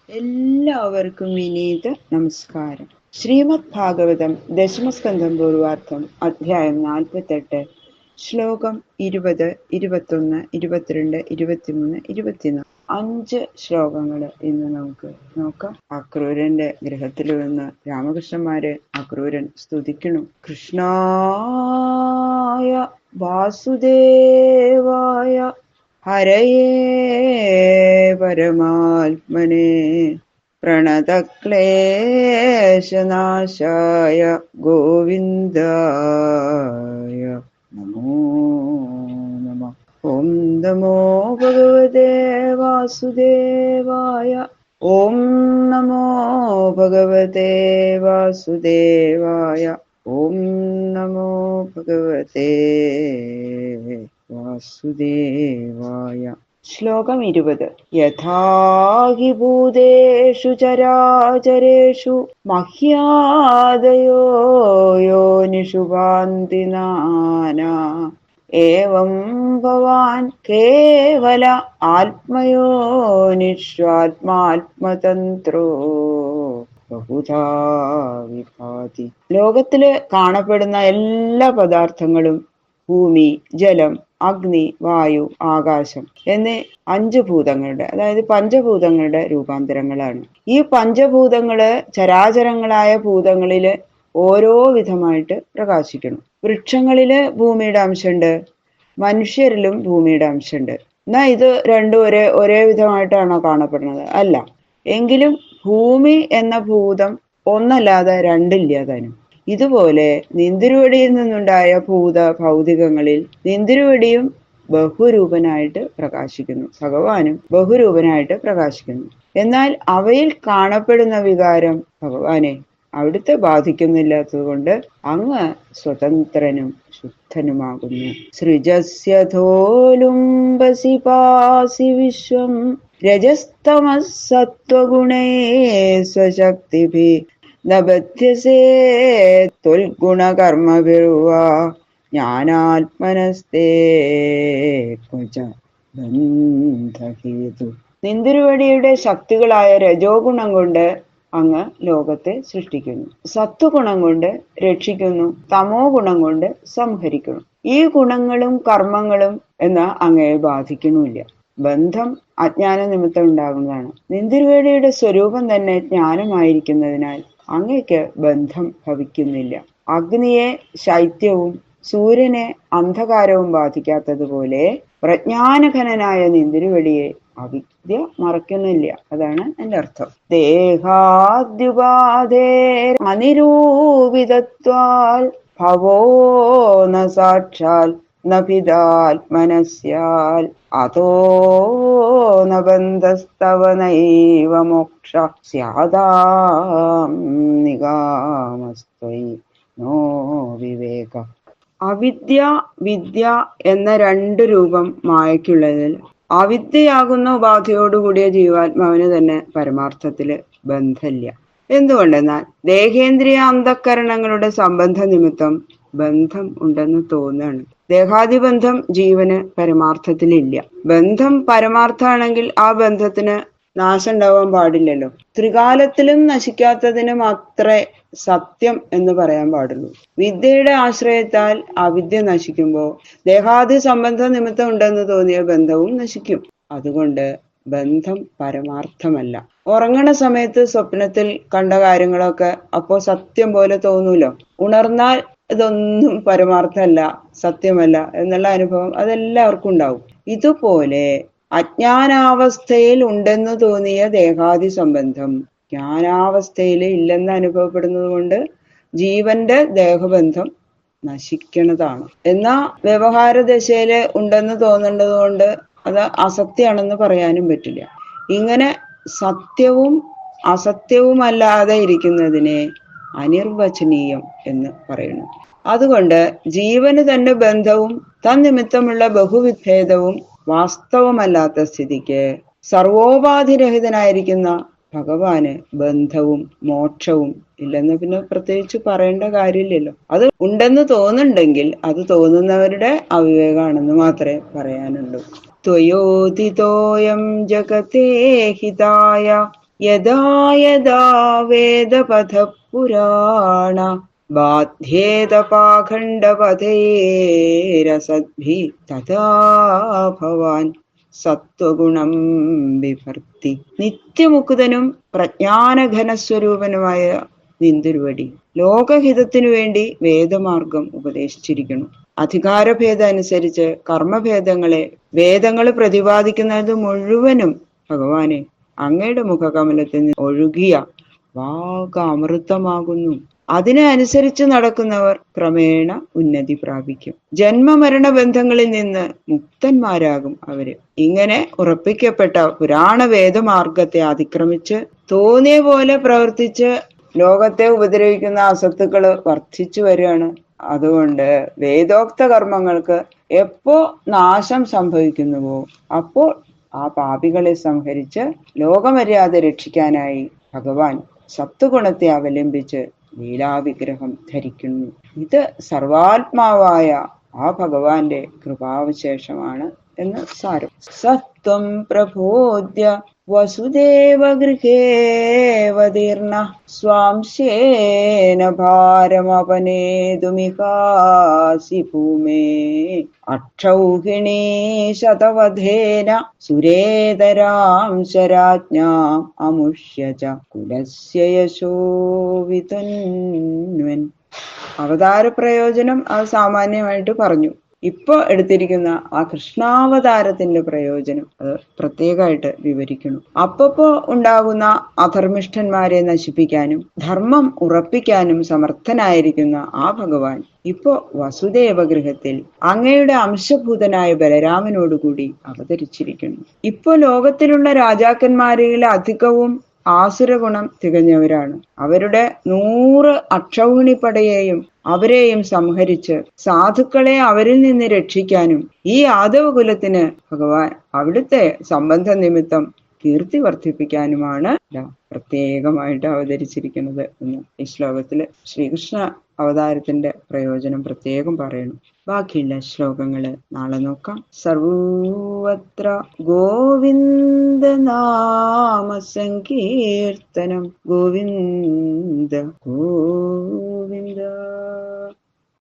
എല്ലാവർക്കും വിനീത നമസ്കാരം. ശ്രീമദ് ഭാഗവതം ദശമസ്കന്ധം പൂർവാർത്ഥം അധ്യായം 48 ശ്ലോകം 20, 21, 22, 23, 24 5 ശ്ലോകങ്ങൾ ഇന്ന് നമുക്ക് നോക്കാം. അക്രൂരന്റെ ഗൃഹത്തിൽ നിന്ന് രാമകൃഷ്ണന്മാരെ അക്രൂരൻ സ്തുതിക്കുന്നു. കൃഷ്ണായ വാസുദേവായ ഹരയേ പരമാത്മനെ പ്രണതക്ലേശനാശായ ഗോവിന്ദായ നമോ നമഃ. ഓം നമോ ഭഗവതേ വാസുദേവായ. ഓം നമോ ഭഗവതേ വാസുദേവായ. ഓം നമോ ഭഗവതേ വാസുദേവായ. ശ്ലോകം 20. യഥാ ഹി ഭൂതേഷു ചരാചരേഷു മഹ്യാദയോ യോനിഷു ഭാന്തി നാനാ ഏവം ഭവാൻ കേവല ആത്മയോനിഷ്വാത്മാത്മതന്ത്രോ ബഹുധാ വിഭാതി. ലോകത്തില് കാണപ്പെടുന്ന എല്ലാ പദാർത്ഥങ്ങളും ഭൂമി, ജലം, അഗ്നി, വായു, ആകാശം എന്നീ 5 ഭൂതങ്ങളുടെ, അതായത് പഞ്ചഭൂതങ്ങളുടെ രൂപാന്തരങ്ങളാണ്. ഈ പഞ്ചഭൂതങ്ങള് ചരാചരങ്ങളായ ഭൂതങ്ങളില് ഓരോ വിധമായിട്ട് പ്രകാശിക്കണം. വൃക്ഷങ്ങളില് ഭൂമിയുടെ അംശമുണ്ട്, മനുഷ്യരിലും ഭൂമിയുടെ അംശമുണ്ട്. എന്നാ ഇത് രണ്ടും ഒരേ വിധമായിട്ടാണോ കാണപ്പെടുന്നത്? അല്ല. എങ്കിലും ഭൂമി എന്ന ഭൂതം ഒന്നല്ലാതെ രണ്ടില്ല താനും. ഇതുപോലെ നിന്തിരുവടിയിൽ നിന്നുണ്ടായ ഭൗതികങ്ങളിൽ നിന്തിരുവടിയും ബഹുരൂപനായിട്ട് പ്രകാശിക്കുന്നു, ഭഗവാനും ബഹുരൂപനായിട്ട് പ്രകാശിക്കുന്നു. എന്നാൽ അവയിൽ കാണപ്പെടുന്ന വികാരം ഭഗവാനെ അവിടുത്തെ ബാധിക്കുന്നില്ലാത്തത് കൊണ്ട് അങ്ങ് സ്വതന്ത്രനും ശുദ്ധനുമാകുന്നു. സൃജസ്യധോലുംബസി പാസി വിശ്വം രജസ്തമസത്വഗുണേ സ്വശക്തിഭി നബധ്യസേ ത്വൽഗുണകർമ്മഭിർവാ ജ്ഞാനാത്മനസ്തേ ക്വച ബന്ധഹേതു. നിന്തിരുവടിയുടെ ശക്തികളായ രജോ ഗുണം കൊണ്ട് അങ്ങ് ലോകത്തെ സൃഷ്ടിക്കുന്നു, സത്വഗുണം കൊണ്ട് രക്ഷിക്കുന്നു, തമോ ഗുണം കൊണ്ട് സംഹരിക്കുന്നു. ഈ ഗുണങ്ങളും കർമ്മങ്ങളും എന്നാ അങ്ങയെ ബാധിക്കണമില്ല. ബന്ധം അജ്ഞാന നിമിത്തം ഉണ്ടാകുന്നതാണ്. നിന്തിരുവേടിയുടെ സ്വരൂപം തന്നെ ജ്ഞാനമായിരിക്കുന്നതിനാൽ അങ്ങയ്ക്ക് ബന്ധം ഭവിക്കുന്നില്ല. അഗ്നിയെ ശൈത്യവും സൂര്യനെ അന്ധകാരവും ബാധിക്കാത്തതുപോലെ പ്രജ്ഞാനഘനനായ നിന്തിരുവടിയെ അവിദ്യ മറക്കുന്നില്ല. അതാണ് എന്റെ അർത്ഥം. ദേഹാദ്യുപാധേ അനിരൂപിതത്വാൽ ഭവോ ന സാക്ഷാൽ നഭിദാത്മനസ്യാൽ അതോ ന ബന്ധസ്തവ നൈവ മോക്ഷ സ്യാദാം നിഗാമസ്ത്വയി നോ വിവേക. അവിദ്യ, വിദ്യ എന്ന 2 രൂപം മായയ്ക്കുള്ളതിൽ അവിദ്യയാകുന്ന ഉപാധിയോടുകൂടിയ ജീവാത്മാവിന് തന്നെ പരമാർത്ഥത്തില് ബന്ധമില്ല. എന്തുകൊണ്ടെന്നാൽ ദേഹേന്ദ്രിയ അന്ധക്കരണങ്ങളുടെ സംബന്ധ നിമിത്തം ബന്ധം ഉണ്ടെന്ന് തോന്നുകയാണ്. ദേഹാദിബന്ധം ജീവന് പരമാർത്ഥത്തിലില്ല. ബന്ധം പരമാർത്ഥാണെങ്കിൽ ആ ബന്ധത്തിന് നാശം ഉണ്ടാവാൻ പാടില്ലല്ലോ. ത്രികാലത്തിലും നശിക്കാത്തതിന് മാത്രമേ സത്യം എന്ന് പറയാൻ പാടുള്ളൂ. വിദ്യയുടെ ആശ്രയത്താൽ അവിദ്യ നശിക്കുമ്പോൾ ദേഹാദി സംബന്ധ നിമിത്തം ഉണ്ടെന്ന് തോന്നിയ ബന്ധവും നശിക്കും. അതുകൊണ്ട് ബന്ധം പരമാർത്ഥമല്ല. ഉറങ്ങണ സമയത്ത് സ്വപ്നത്തിൽ കണ്ട കാര്യങ്ങളൊക്കെ അപ്പോ സത്യം പോലെ തോന്നൂലോ. ഉണർന്നാൽ ഇതൊന്നും പരമാർത്ഥമല്ല, സത്യമല്ല എന്നുള്ള അനുഭവം അതെല്ലാവർക്കും ഉണ്ടാവും. ഇതുപോലെ അജ്ഞാനാവസ്ഥയിൽ ഉണ്ടെന്ന് തോന്നിയ ദേഹാദി സംബന്ധം ജ്ഞാനാവസ്ഥയിൽ ഇല്ലെന്ന് അനുഭവപ്പെടുന്നത് കൊണ്ട് ജീവന്റെ ദേഹബന്ധം നശിക്കണതാണ്. എന്നാ വ്യവഹാര ദശയില് ഉണ്ടെന്ന് തോന്നേണ്ടത് കൊണ്ട് അത് അസത്യമാണെന്ന് പറയാനും പറ്റില്ല. ഇങ്ങനെ സത്യവും അസത്യവുമല്ലാതെ ഇരിക്കുന്നതിനെ അനിർവചനീയം എന്ന് പറയുന്നു. അതുകൊണ്ട് ജീവന് തന്റെ ബന്ധവും തന്നിമിത്തമുള്ള ബഹുവിഭേദവും വാസ്തവമല്ലാത്ത സ്ഥിതിക്ക് സർവോപാധിരഹിതനായിരിക്കുന്ന ഭഗവാന് ബന്ധവും മോക്ഷവും ഇല്ലെന്ന് പിന്നെ പ്രത്യേകിച്ച് പറയേണ്ട കാര്യമില്ലല്ലോ. അത് ഉണ്ടെന്ന് തോന്നുന്നുണ്ടെങ്കിൽ അത് തോന്നുന്നവരുടെ അവിവേകാണെന്ന് മാത്രമേ പറയാനുള്ളൂ. ത്വയോദിതോയം ജഗതേ ഹിതായ യഥാ യഥാ വേദപഥ പുരാണ ബാധ്യേത പാഖണ്ഡപഥേരസദ്ഭി തഥാ ഭവാൻ സത്വഗുണം വിഭർത്തി. നിത്യമുക്തനും പ്രജ്ഞാനഘനസ്വരൂപനുമായ നിന്തിരുവടി ലോകഹിതത്തിനു വേണ്ടി വേദമാർഗം ഉപദേശിച്ചിരിക്കുന്നു. അധികാരഭേദം അനുസരിച്ച് കർമ്മഭേദങ്ങളെ വേദങ്ങൾ പ്രതിപാദിക്കുന്നത് മുഴുവനും ഭഗവാനെ അങ്ങയുടെ മുഖകമലത്തിൽ നിന്ന് ഒഴുകിയ വാഗാമൃതമാകുന്നു. അതിനെ അനുസരിച്ച് നടക്കുന്നവർ ക്രമേണ ഉന്നതി പ്രാപിക്കും. ജന്മമരണ ബന്ധങ്ങളിൽ നിന്ന് മുക്തന്മാരാകും അവര്. ഇങ്ങനെ ഉറപ്പിക്കപ്പെട്ട പുരാണ വേദമാർഗത്തെ അതിക്രമിച്ച് തോന്നിയ പോലെ പ്രവർത്തിച്ച് ലോകത്തെ ഉപദ്രവിക്കുന്ന അസത്തുക്കള് വർദ്ധിച്ചു വരികയാണ്. അതുകൊണ്ട് വേദോക്ത കർമ്മങ്ങൾക്ക് എപ്പോ നാശം സംഭവിക്കുന്നുവോ അപ്പോൾ ആ പാപികളെ സംഹരിച്ച് ലോകമര്യാദ രക്ഷിക്കാനായി ഭഗവാൻ സത്വഗുണത്തെ അവലംബിച്ച് ലീലാവിഗ്രഹം ധരിക്കുന്നു. ഇത് സർവാത്മാവായ ആ ഭഗവാന്റെ കൃപാവിശേഷമാണ് എന്ന് സാരം. സത്വം പ്രബോധ്യ വസുദേവ ഗൃഹേവതീർണ സ്വാംശേന ഭാരമപനേതുമിഹാസി ഭൂമേ അക്ഷൗഹിണീ ശതവധേന സുരേതരാം ശരാജ്ഞാം അമുഷ്യ ച കുലസ്യ യശോ വിതന്വൻ. അവതാര പ്രയോജനം അത് സാമാന്യമായിട്ട് പറഞ്ഞു. ഇപ്പൊ എടുത്തിരിക്കുന്ന ആ കൃഷ്ണാവതാരത്തിന്റെ പ്രയോജനം അത് പ്രത്യേകമായിട്ട് വിവരിക്കുന്നു. അപ്പപ്പോ ഉണ്ടാകുന്ന അധർമ്മിഷ്ഠന്മാരെ നശിപ്പിക്കാനും ധർമ്മം ഉറപ്പിക്കാനും സമർത്ഥനായിരിക്കുന്ന ആ ഭഗവാൻ ഇപ്പോ വസുദേവഗൃഹത്തിൽ അങ്ങയുടെ അംശഭൂതനായ ബലരാമനോടുകൂടി അവതരിച്ചിരിക്കുന്നു. ഇപ്പോ ലോകത്തിലുള്ള രാജാക്കന്മാരിൽ അധികവും ആസുരഗുണം തികഞ്ഞവരാണ്. അവരുടെ 100 അക്ഷൗഹിണിപ്പടയെയും അവരെയും സംഹരിച്ച് സാധുക്കളെ അവരിൽ നിന്ന് രക്ഷിക്കാനും ഈ യാദവകുലത്തിന് ഭഗവാൻ അവിടുത്തെ സംബന്ധ നിമിത്തം കീർത്തി വർദ്ധിപ്പിക്കാനുമാണ് പ്രത്യേകമായിട്ട് അവതരിച്ചിരിക്കുന്നത് എന്ന് ഈ ശ്ലോകത്തില് ശ്രീകൃഷ്ണ അവതാരത്തിന്റെ പ്രയോജനം പ്രത്യേകം പറയുന്നു. ബാക്കിയുള്ള ശ്ലോകങ്ങള് നാളെ നോക്കാം. സർവത്ര ഗോവിന്ദ നാമ സങ്കീർത്തനം. ഗോവിന്ദ ഗോവിന്ദ.